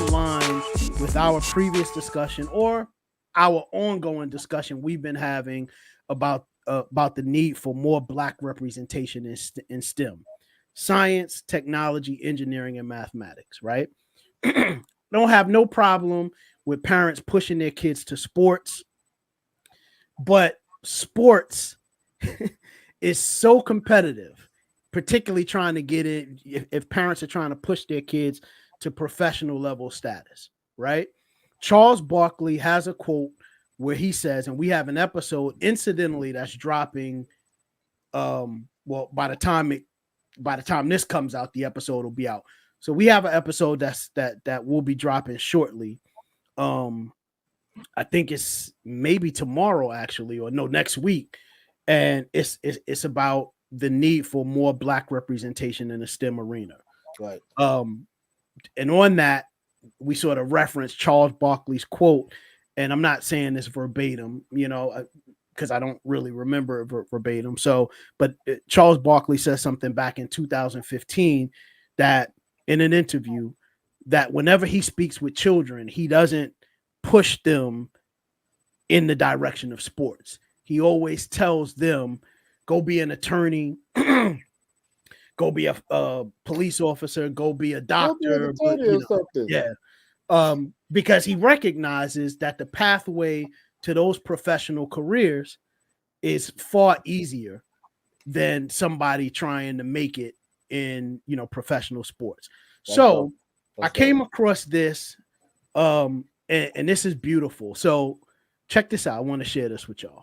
in line with our previous discussion or our ongoing discussion we've been having about the need for more Black representation in STEM, science, technology, engineering, and mathematics. Right? Don't have no problem with parents pushing their kids to sports, but sports is so competitive, particularly trying to get it if parents are trying to push their kids to professional level status, right? Charles Barkley has a quote where he says, and we have an episode incidentally that's dropping. Well, by the time this comes out, the episode will be out. So we have an episode that will be dropping shortly. I think it's maybe tomorrow actually, or no, next week, and it's about the need for more Black representation in the STEM arena. Right. And on that, we sort of reference Charles Barkley's quote, and I'm not saying this verbatim, because I don't really remember it verbatim. So, but Charles Barkley says something back in 2015 that in an interview that whenever he speaks with children, he doesn't push them in the direction of sports. He always tells them, go be an attorney, go be a police officer, go be a doctor. Because he recognizes that the pathway to those professional careers is far easier than somebody trying to make it in, professional sports. So I came across this, and this is beautiful. So check this out. I want to share this with y'all.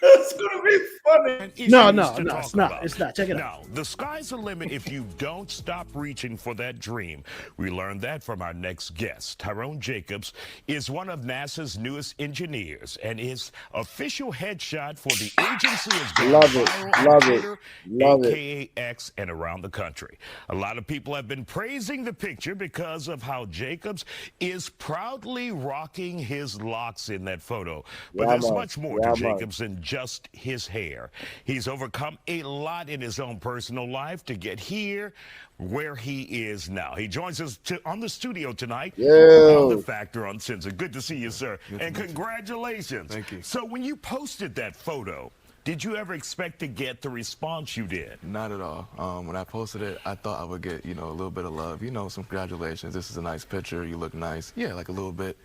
It's gonna be funny. No, it's not. It's not. Check it out. Now, the sky's the limit if you don't stop reaching for that dream. We learned that from our next guest. Tyrone Jacobs is one of NASA's newest engineers, and his official headshot for the agency is going viral on Twitter, aka X, and around the country. A lot of people have been praising the picture because of how Jacobs is proudly rocking his locks in that photo. But there's much more to Jacobs than just his hair. He's overcome a lot in his own personal life to get here where he is now. He joins us on the studio tonight on The Factor Uncensored. Good to see you, sir. And congratulations. Thank you. So when you posted that photo, did you ever expect to get the response you did? Not at all. When I posted it, I thought I would get, a little bit of love. Some congratulations. This is a nice picture. You look nice. Yeah, like a little bit.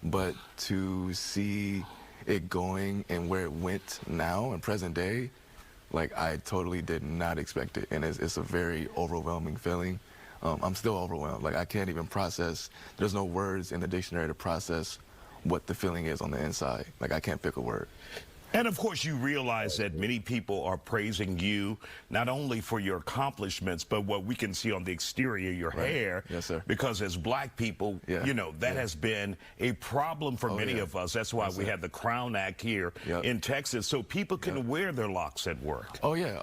But to see it going and where it went now in present day, like I totally did not expect it. And it's a very overwhelming feeling. I'm still overwhelmed. Like I can't even process. There's no words in the dictionary to process what the feeling is on the inside. Like I can't pick a word. And of course, you realize that many people are praising you not only for your accomplishments, but what we can see on the exterior, your hair. Yes, sir. Because as Black people, that has been a problem for many of us. That's why we have the Crown Act here in Texas, so people can wear their locks at work. Oh yeah,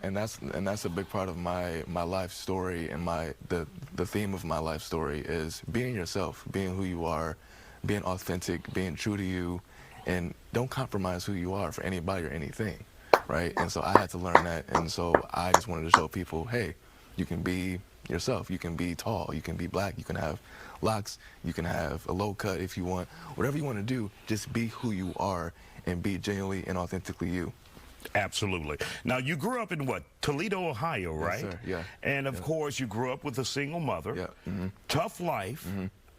and that's a big part of my life story, and the theme of my life story is being yourself, being who you are, being authentic, being true to you. And don't compromise who you are for anybody or anything, right? And so I had to learn that, and so I just wanted to show people, hey, you can be yourself. You can be tall. You can be Black. You can have locks. You can have a low cut if you want. Whatever you want to do, just be who you are and be genuinely and authentically you. Absolutely. Now, you grew up in what? Toledo, Ohio, right? Yes, sir. Yeah. And of course, you grew up with a single mother. Yeah. Tough life.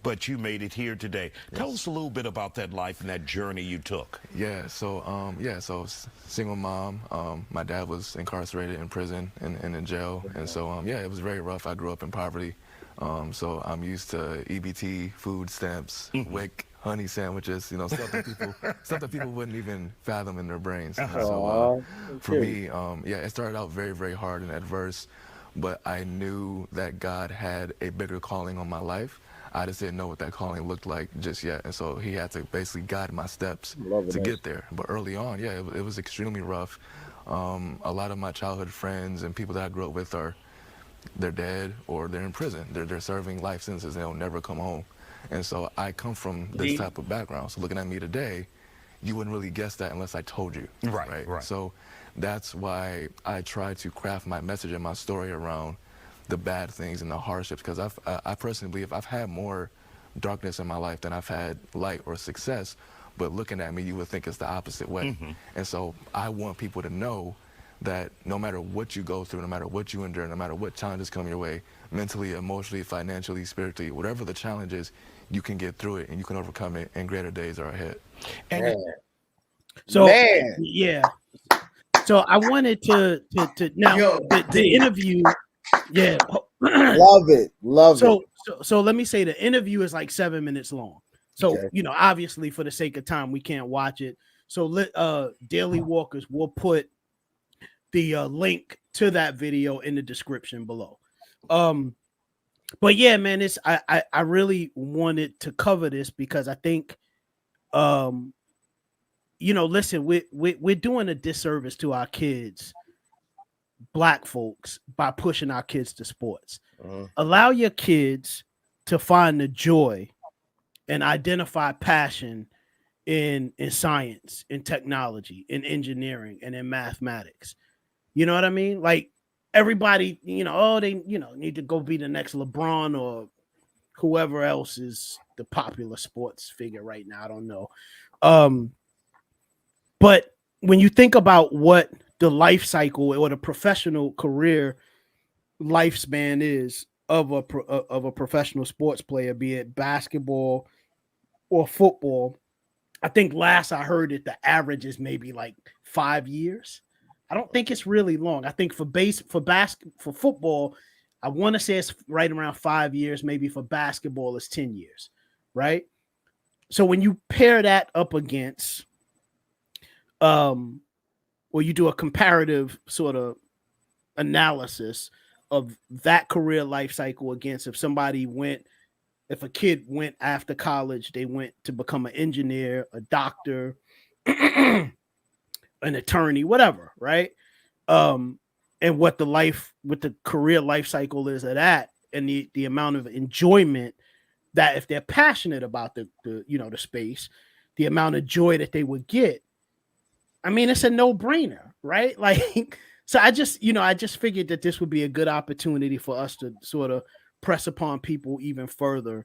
But you made it here today. Tell us a little bit about that life and that journey you took. Yeah, so single mom. My dad was incarcerated in prison and in jail, and so it was very rough. I grew up in poverty, so I'm used to EBT, food stamps, WIC, honey sandwiches, stuff that people wouldn't even fathom in their brains. So for me, it started out very, very hard and adverse, but I knew that God had a bigger calling on my life. I just didn't know what that calling looked like just yet, and so he had to basically guide my steps to get there. But early on, it was extremely rough. A lot of my childhood friends and people that I grew up with they're dead or they're in prison. They're serving life sentences. They'll never come home. And so I come from this type of background. So looking at me today, you wouldn't really guess that unless I told you. Right. So that's why I try to craft my message and my story around the bad things and the hardships, because I personally believe I've had more darkness in my life than I've had light or success. But looking at me, you would think it's the opposite way. And so I want people to know that no matter what you go through, no matter what you endure, no matter what challenges come your way, mentally, emotionally, financially, spiritually, whatever the challenge is, you can get through it and you can overcome it, and greater days are ahead. And So Man. yeah. So I wanted to now Yo, the interview. Yeah. Love it. So let me say the interview is like 7 minutes long. So Okay. obviously for the sake of time, we can't watch it. So Daily Walkers will put the link to that video in the description below. But yeah, man, I really wanted to cover this because I think listen, we're doing a disservice to our kids, Black folks, by pushing our kids to sports. Allow your kids to find the joy and identify passion in science, in technology, in engineering, and in mathematics. You know what I mean? Like everybody, they need to go be the next LeBron or whoever else is the popular sports figure right now. I don't know. But when you think about what the life cycle or the professional career lifespan is of a professional sports player, be it basketball or football, I think last I heard it, the average is maybe like 5 years. I don't think it's really long. I think for football, I want to say it's right around 5 years. Maybe for basketball, it's 10 years, right? So when you pair that up against, or you do a comparative sort of analysis of that career life cycle against if a kid went after college, they went to become an engineer, a doctor, an attorney, whatever, right? And what the career life cycle is of that, and the amount of enjoyment that if they're passionate about the space, the amount of joy that they would get. I mean, it's a no-brainer, right? Like, so I just figured that this would be a good opportunity for us to sort of press upon people even further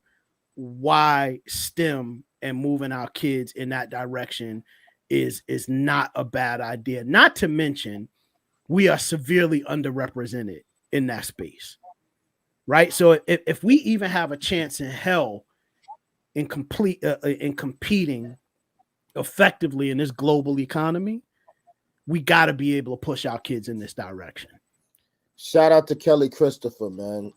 why STEM and moving our kids in that direction is not a bad idea. Not to mention, we are severely underrepresented in that space, right? So if we even have a chance in hell in competing effectively in this global economy, we got to be able to push our kids in this direction. Shout out to Kelly Christopher, man.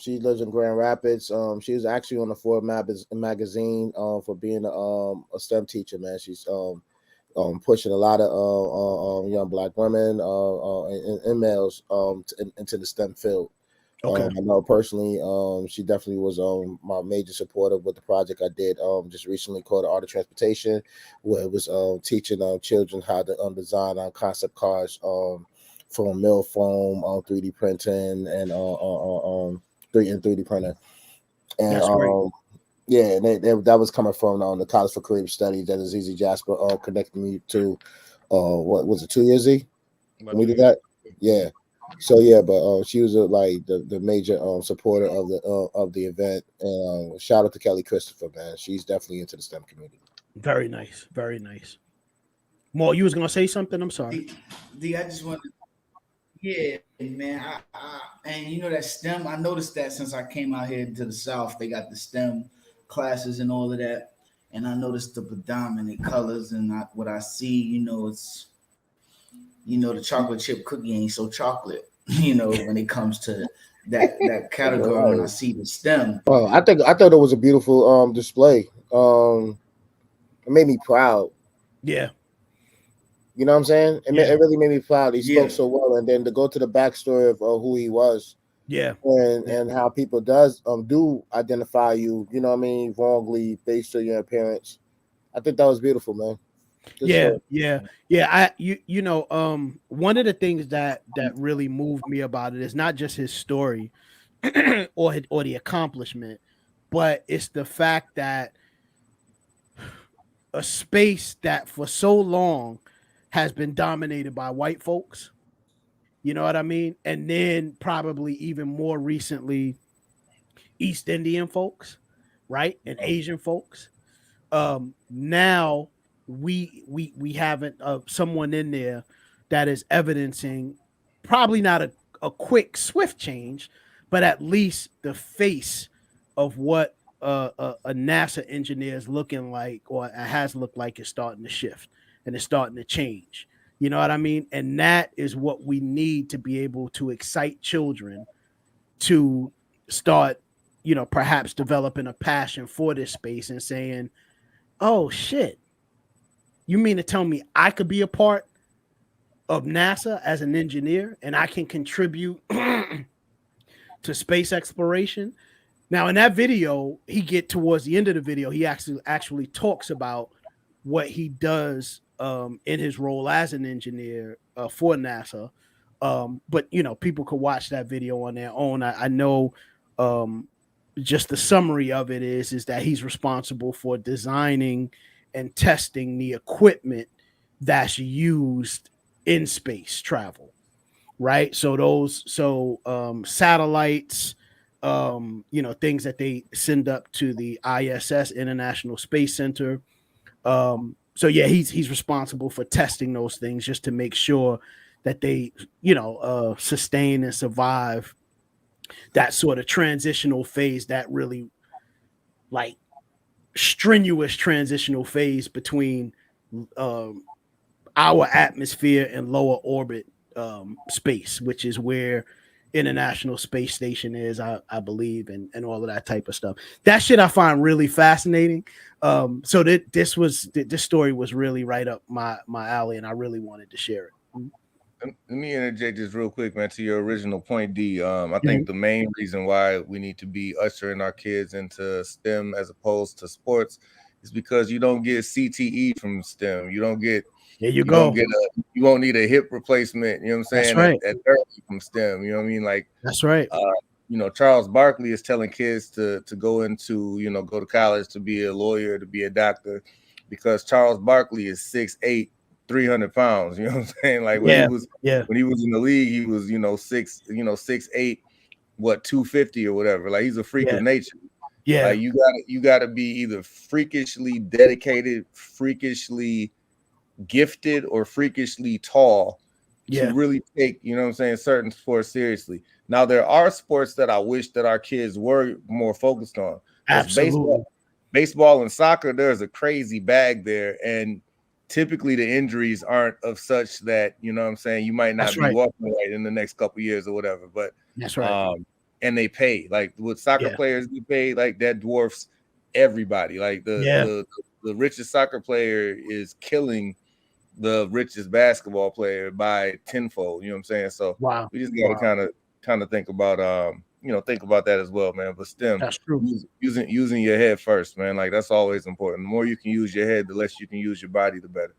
She lives in Grand Rapids. She was actually on the Forbes magazine for being a STEM teacher, man. She's pushing a lot of young Black women and males into the STEM field. Okay. I know personally, she definitely was my major supporter with the project I did just recently called The Art of Transportation, where it was teaching children how to design concept cars from mill foam, 3D printing, and 3D printer. And That's great. yeah, and that was coming from the College for Creative Studies that Azizi Jasper connected me to. What was it, 2 years? When we did that, yeah. So yeah, but she was like the major supporter of the event. And shout out to Kelly Christopher, man. She's definitely into the STEM community. Very nice, very nice. Mo, you was gonna say something? I'm sorry. D, I just want to. Yeah, man. And that STEM, I noticed that since I came out here to the South, they got the STEM classes and all of that. And I noticed the predominant colors, and what I see, it's, the chocolate chip cookie ain't so chocolate, when it comes to that category. When I see the STEM. Oh, I thought it was a beautiful display. It made me proud. Yeah. You know what I'm saying? It really made me proud. He spoke so well, and then to go to the backstory of who he was, and how people do identify you, wrongly based on your appearance. I think that was beautiful, man. Good one of the things that really moved me about it is not just his story or the accomplishment, but it's the fact that a space that for so long has been dominated by white folks, You know what I mean? And then probably even more recently, East Indian folks, right? And Asian folks. Now we haven't someone in there that is evidencing probably not a quick, swift change, but at least the face of what a NASA engineer is looking like or has looked like is starting to shift and it's starting to change. You know what I mean? And that is what we need to be able to excite children to start, you know, perhaps developing a passion for this space and saying, oh shit, you mean to tell me I could be a part of NASA as an engineer and I can contribute to space exploration? Now in that video, he get towards the end of the video, he actually talks about what he does in his role as an engineer for NASA. But you know, people could watch that video on their own. I know just the summary of it is that he's responsible for designing and testing the equipment that's used in space travel, right? So those satellites, you know, things that they send up to the ISS, International Space Center. So yeah, he's responsible for testing those things just to make sure that they, you know, sustain and survive that sort of transitional phase, that really like strenuous transitional phase between our atmosphere and lower orbit space, which is where International Space Station is, I believe, and all of that type of stuff. That shit I find really fascinating. So this story was really right up my alley, and I really wanted to share it. Let me interject just real quick, man, to your original point, D. I think the main reason why we need to be ushering our kids into STEM as opposed to sports is because you don't get CTE from STEM. You don't get you won't need a hip replacement, you know what I'm saying? That's right. At 30 from STEM, you know what I mean? Like that's right. You know, Charles Barkley is telling kids to go into, you know, go to college to be a lawyer, to be a doctor, because Charles Barkley is 6'8", 300 pounds. You know what I'm saying? Like when he was in the league, he was, 6'8", 250 or whatever. Like he's a freak of nature. Yeah. Like you gotta be either freakishly dedicated, freakishly gifted, or freakishly tall to really take, you know what I'm saying, certain sports seriously. Now there are sports that I wish that our kids were more focused on. Absolutely. Baseball and soccer, there's a crazy bag there, and typically the injuries aren't of such that, you know what I'm saying, you might not be walking right in the next couple years or whatever. But that's right. And they pay, like with soccer players, they pay like that dwarfs everybody. Like the richest soccer player is killing the richest basketball player by tenfold. You know what I'm saying? So we just got to kind of think about think about that as well, man. But STEM, that's true. Using your head first, man. Like that's always important. The more you can use your head, the less you can use your body, the better.